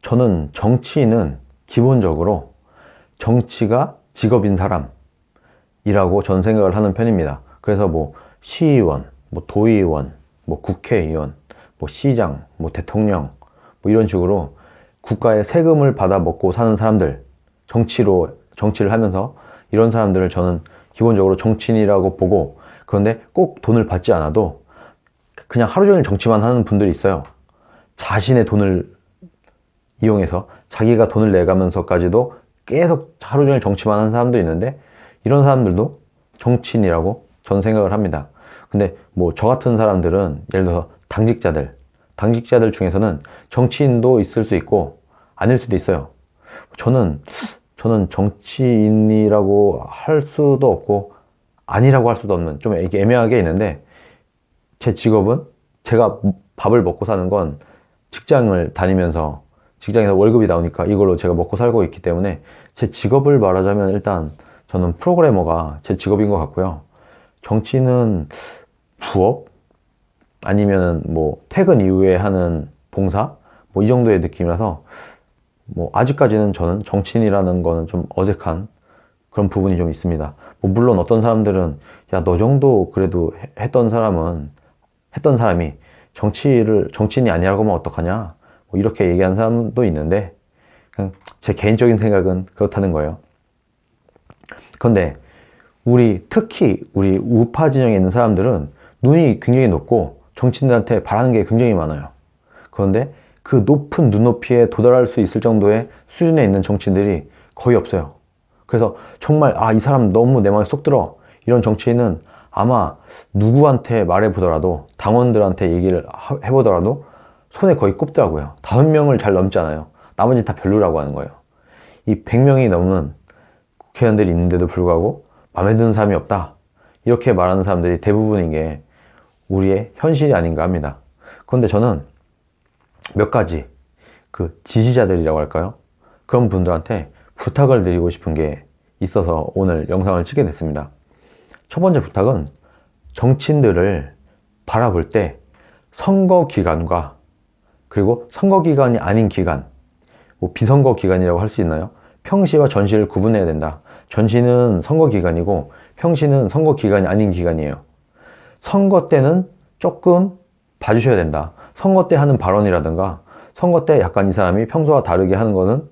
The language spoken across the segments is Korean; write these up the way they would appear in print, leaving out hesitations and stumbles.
저는 정치인은 기본적으로 정치가 직업인 사람이라고 저는 생각을 하는 편입니다. 그래서 뭐 시의원, 뭐 도의원, 뭐 국회의원, 뭐 시장, 뭐 대통령, 뭐 이런 식으로 국가의 세금을 받아 먹고 사는 사람들, 정치를 하면서 이런 사람들을 저는 기본적으로 정치인이라고 보고, 그런데 꼭 돈을 받지 않아도 그냥 하루 종일 정치만 하는 분들이 있어요. 자신의 돈을 이용해서 자기가 돈을 내가면서까지도 계속 하루 종일 정치만 하는 사람도 있는데, 이런 사람들도 정치인이라고 저는 생각을 합니다. 근데 뭐 저 같은 사람들은 예를 들어서 당직자들 중에서는 정치인도 있을 수 있고 아닐 수도 있어요. 저는 정치인이라고 할 수도 없고 아니라고 할 수도 없는, 좀 이게 애매하게 있는데, 제 직업은 제가 밥을 먹고 사는 건 직장을 다니면서 직장에서 월급이 나오니까 이걸로 제가 먹고 살고 있기 때문에, 제 직업을 말하자면 일단 저는 프로그래머가 제 직업인 것 같고요. 정치는 부업? 아니면은 뭐 퇴근 이후에 하는 봉사? 뭐 이 정도의 느낌이라서, 뭐 아직까지는 저는 정치인이라는 거는 좀 어색한 그런 부분이 좀 있습니다. 뭐 물론 어떤 사람들은 야, 너 정도 그래도 했던 사람이 정치인이 아니라고 하면 어떡하냐, 뭐 이렇게 얘기하는 사람도 있는데, 그냥 제 개인적인 생각은 그렇다는 거예요. 그런데 특히 우리 우파 진영에 있는 사람들은 눈이 굉장히 높고 정치인들한테 바라는 게 굉장히 많아요. 그런데 그 높은 눈높이에 도달할 수 있을 정도의 수준에 있는 정치인들이 거의 없어요. 그래서 정말 이 사람 너무 내 마음에 쏙 들어, 이런 정치인은 아마 누구한테 말해보더라도, 당원들한테 얘기를 해보더라도 손에 거의 꼽더라고요. 5명을 잘 넘지 않아요. 나머지 다 별로라고 하는 거예요. 이 100명이 넘는 국회의원들이 있는데도 불구하고 마음에 드는 사람이 없다, 이렇게 말하는 사람들이 대부분인 게 우리의 현실이 아닌가 합니다. 그런데 저는 몇 가지 그 지지자들이라고 할까요? 그런 분들한테 부탁을 드리고 싶은 게 있어서 오늘 영상을 찍게 됐습니다. 첫 번째 부탁은, 정치인들을 바라볼 때 선거 기간과 그리고 선거 기간이 아닌 기간, 뭐 비선거 기간이라고 할 수 있나요? 평시와 전시를 구분해야 된다. 전시는 선거 기간이고 평시는 선거 기간이 아닌 기간이에요. 선거 때는 조금 봐주셔야 된다. 선거 때 하는 발언이라든가, 선거 때 약간 이 사람이 평소와 다르게 하는 거는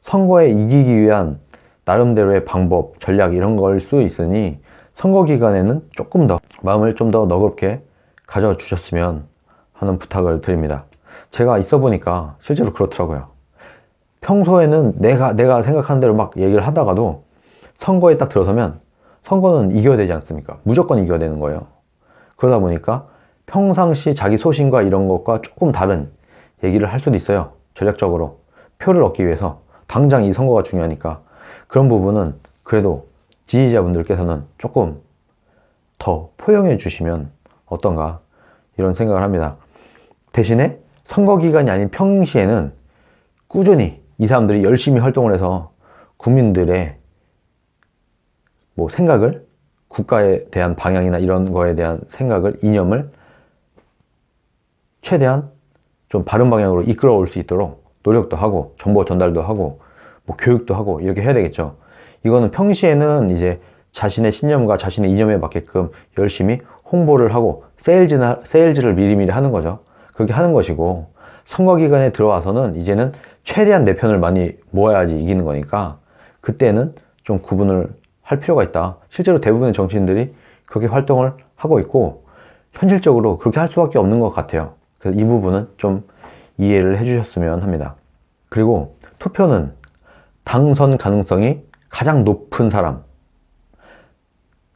선거에 이기기 위한 나름대로의 방법, 전략, 이런 걸 수 있으니 선거 기간에는 조금 더 마음을 좀 더 너그럽게 가져주셨으면 하는 부탁을 드립니다. 제가 있어 보니까 실제로 그렇더라고요. 평소에는 내가 생각하는 대로 막 얘기를 하다가도 선거에 딱 들어서면 선거는 이겨야 되지 않습니까? 무조건 이겨야 되는 거예요. 그러다 보니까 평상시 자기 소신과 이런 것과 조금 다른 얘기를 할 수도 있어요. 전략적으로 표를 얻기 위해서 당장 이 선거가 중요하니까. 그런 부분은 그래도 지지자분들께서는 조금 더 포용해 주시면 어떤가, 이런 생각을 합니다. 대신에 선거 기간이 아닌 평시에는 꾸준히 이 사람들이 열심히 활동을 해서 국민들의 뭐 생각을, 국가에 대한 방향이나 이런 거에 대한 생각을, 이념을 최대한 좀 바른 방향으로 이끌어 올 수 있도록 노력도 하고 정보 전달도 하고 뭐 교육도 하고 이렇게 해야 되겠죠. 이거는 평시에는 이제 자신의 신념과 자신의 이념에 맞게끔 열심히 홍보를 하고 세일즈를 미리미리 하는 거죠. 그렇게 하는 것이고, 선거 기간에 들어와서는 이제는 최대한 내 편을 많이 모아야지 이기는 거니까 그때는 좀 구분을 할 필요가 있다. 실제로 대부분의 정치인들이 그렇게 활동을 하고 있고 현실적으로 그렇게 할 수밖에 없는 것 같아요. 그래서 이 부분은 좀 이해를 해주셨으면 합니다. 그리고 투표는 당선 가능성이 가장 높은 사람,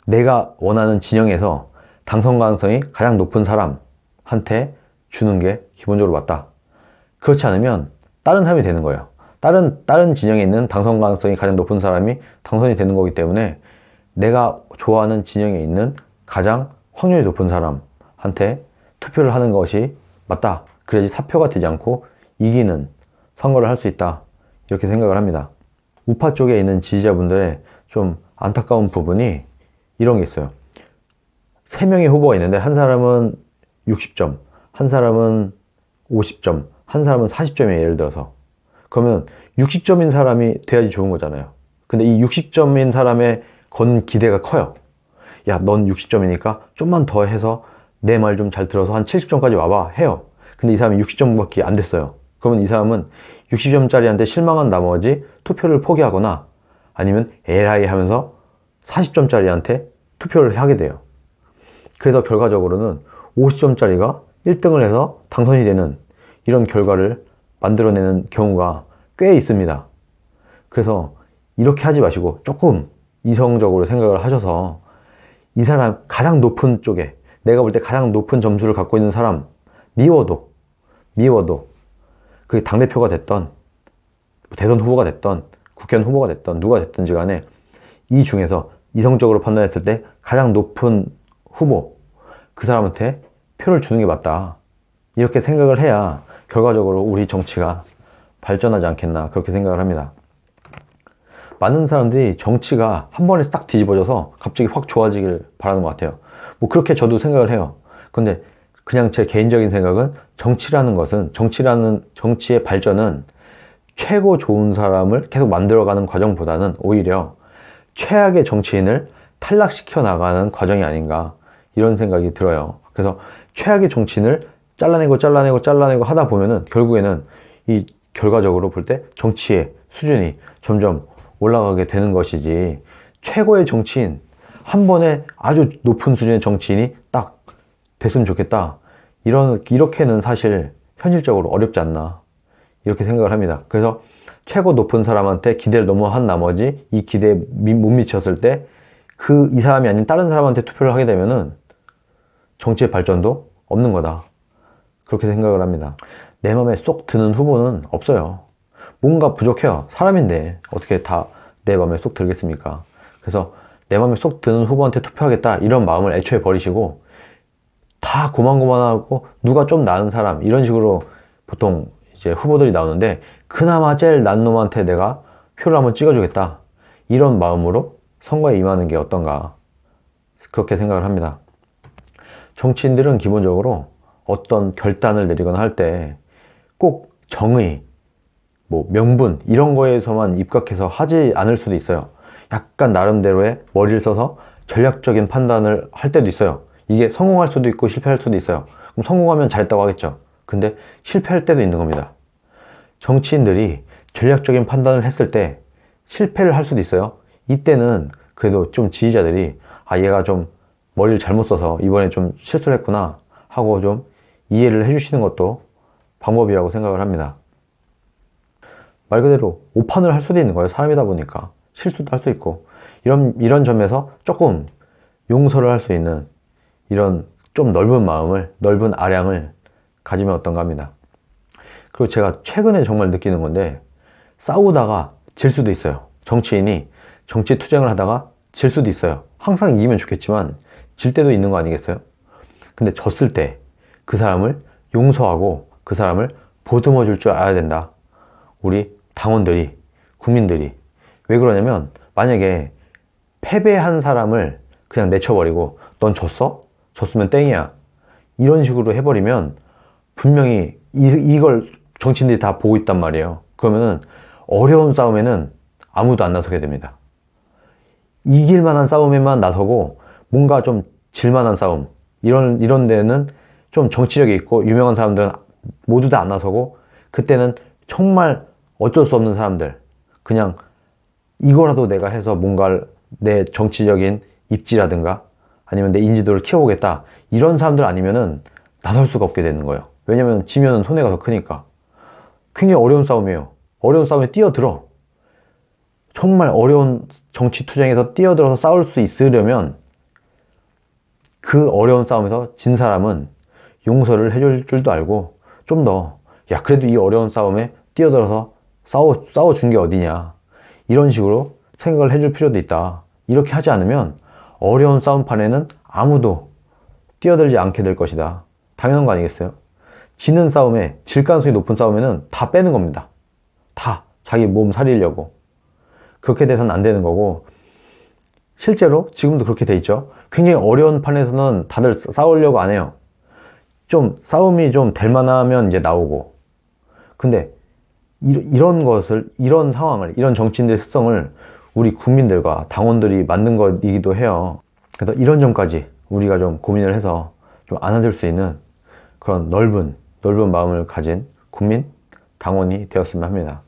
내가 원하는 진영에서 당선 가능성이 가장 높은 사람한테 주는 게 기본적으로 맞다. 그렇지 않으면 다른 사람이 되는 거예요. 다른 진영에 있는 당선 가능성이 가장 높은 사람이 당선이 되는 거기 때문에 내가 좋아하는 진영에 있는 가장 확률이 높은 사람한테 투표를 하는 것이 맞다. 그래야지 사표가 되지 않고 이기는 선거를 할 수 있다. 이렇게 생각을 합니다. 우파 쪽에 있는 지지자분들의 좀 안타까운 부분이 이런 게 있어요. 3명의 후보가 있는데 한 사람은 60점, 한 사람은 50점, 한 사람은 40점이에요. 예를 들어서. 그러면 60점인 사람이 돼야지 좋은 거잖아요. 근데 이 60점인 사람의 건 기대가 커요. 야, 넌 60점이니까 좀만 더 해서 내 말 좀 잘 들어서 한 70점까지 와봐 해요. 근데 이 사람이 60점밖에 안 됐어요. 그러면 이 사람은 60점짜리한테 실망한 나머지 투표를 포기하거나 아니면 에라이 하면서 40점짜리한테 투표를 하게 돼요. 그래서 결과적으로는 50점짜리가 1등을 해서 당선이 되는 이런 결과를 만들어내는 경우가 꽤 있습니다. 그래서 이렇게 하지 마시고 조금 이성적으로 생각을 하셔서 이 사람 가장 높은 쪽에, 내가 볼 때 가장 높은 점수를 갖고 있는 사람 미워도 그게 당대표가 됐던 대선 후보가 됐던 국회의원 후보가 됐던 누가 됐든지 간에 이 중에서 이성적으로 판단했을 때 가장 높은 후보, 그 사람한테 표를 주는 게 맞다, 이렇게 생각을 해야 결과적으로 우리 정치가 발전하지 않겠나, 그렇게 생각을 합니다. 많은 사람들이 정치가 한 번에 싹 뒤집어져서 갑자기 확 좋아지길 바라는 것 같아요. 뭐 그렇게 저도 생각을 해요. 근데 그냥 제 개인적인 생각은 정치라는 것은, 정치의 발전은 최고 좋은 사람을 계속 만들어가는 과정보다는 오히려 최악의 정치인을 탈락시켜 나가는 과정이 아닌가, 이런 생각이 들어요. 그래서 최악의 정치인을 잘라내고 하다 보면은 결국에는 이 결과적으로 볼 때 정치의 수준이 점점 올라가게 되는 것이지, 최고의 정치인, 한 번에 아주 높은 수준의 정치인이 딱 됐으면 좋겠다, 이렇게는 사실 현실적으로 어렵지 않나, 이렇게 생각을 합니다. 그래서 최고 높은 사람한테 기대를 너무 한 나머지 이 기대에 못 미쳤을 때 이 사람이 아닌 다른 사람한테 투표를 하게 되면은 정치의 발전도 없는 거다, 그렇게 생각을 합니다. 내 맘에 쏙 드는 후보는 없어요. 뭔가 부족해요. 사람인데 어떻게 다 내 맘에 쏙 들겠습니까? 그래서 내 맘에 쏙 드는 후보한테 투표하겠다, 이런 마음을 애초에 버리시고 다 고만고만하고 누가 좀 나은 사람, 이런 식으로 보통 이제 후보들이 나오는데 그나마 제일 난 놈한테 내가 표를 한번 찍어주겠다, 이런 마음으로 선거에 임하는 게 어떤가, 그렇게 생각을 합니다. 정치인들은 기본적으로 어떤 결단을 내리거나 할 때 꼭 정의, 뭐 명분, 이런 거에서만 입각해서 하지 않을 수도 있어요. 약간 나름대로의 머리를 써서 전략적인 판단을 할 때도 있어요. 이게 성공할 수도 있고 실패할 수도 있어요. 그럼 성공하면 잘했다고 하겠죠. 근데 실패할 때도 있는 겁니다. 정치인들이 전략적인 판단을 했을 때 실패를 할 수도 있어요. 이때는 그래도 좀 지지자들이 얘가 좀 머리를 잘못 써서 이번에 좀 실수를 했구나 하고 좀 이해를 해주시는 것도 방법이라고 생각을 합니다. 말 그대로 오판을 할 수도 있는 거예요. 사람이다 보니까 실수도 할 수 있고, 이런 점에서 조금 용서를 할 수 있는 이런 좀 넓은 아량을 가지면 어떤가 합니다. 그리고 제가 최근에 정말 느끼는 건데, 싸우다가 질 수도 있어요. 정치인이 정치 투쟁을 하다가 질 수도 있어요. 항상 이기면 좋겠지만 질 때도 있는 거 아니겠어요? 근데 졌을 때 그 사람을 용서하고 그 사람을 보듬어 줄 줄 알아야 된다, 우리 당원들이, 국민들이. 왜 그러냐면 만약에 패배한 사람을 그냥 내쳐버리고 넌 졌어? 졌으면 땡이야, 이런 식으로 해버리면 분명히 이걸 정치인들이 다 보고 있단 말이에요. 그러면은 어려운 싸움에는 아무도 안 나서게 됩니다. 이길 만한 싸움에만 나서고 뭔가 좀 질만한 싸움, 이런 데는 좀 정치력이 있고 유명한 사람들은 모두 다 안 나서고, 그때는 정말 어쩔 수 없는 사람들, 그냥 이거라도 내가 해서 뭔가를 내 정치적인 입지라든가 아니면 내 인지도를 키워보겠다, 이런 사람들 아니면은 나설 수가 없게 되는 거예요. 왜냐면 지면은 손해가 더 크니까. 굉장히 어려운 싸움이에요. 어려운 싸움에 뛰어들어. 정말 어려운 정치 투쟁에서 뛰어들어서 싸울 수 있으려면 그 어려운 싸움에서 진 사람은 용서를 해줄 줄도 알고 좀 더, 야 그래도 이 어려운 싸움에 뛰어들어서 싸워준 게 어디냐, 이런 식으로 생각을 해줄 필요도 있다. 이렇게 하지 않으면 어려운 싸움판에는 아무도 뛰어들지 않게 될 것이다. 당연한 거 아니겠어요? 지는 싸움에, 질 가능성이 높은 싸움에는 다 빼는 겁니다. 다 자기 몸 살리려고. 그렇게 돼서는 안 되는 거고, 실제로 지금도 그렇게 돼 있죠. 굉장히 어려운 판에서는 다들 싸우려고 안 해요. 좀 싸움이 좀 될 만하면 이제 나오고. 근데 이런 것을, 이런 상황을, 이런 정치인들의 습성을 우리 국민들과 당원들이 만든 것이기도 해요. 그래서 이런 점까지 우리가 좀 고민을 해서 좀 안아줄 수 있는 그런 넓은 마음을 가진 국민, 당원이 되었으면 합니다.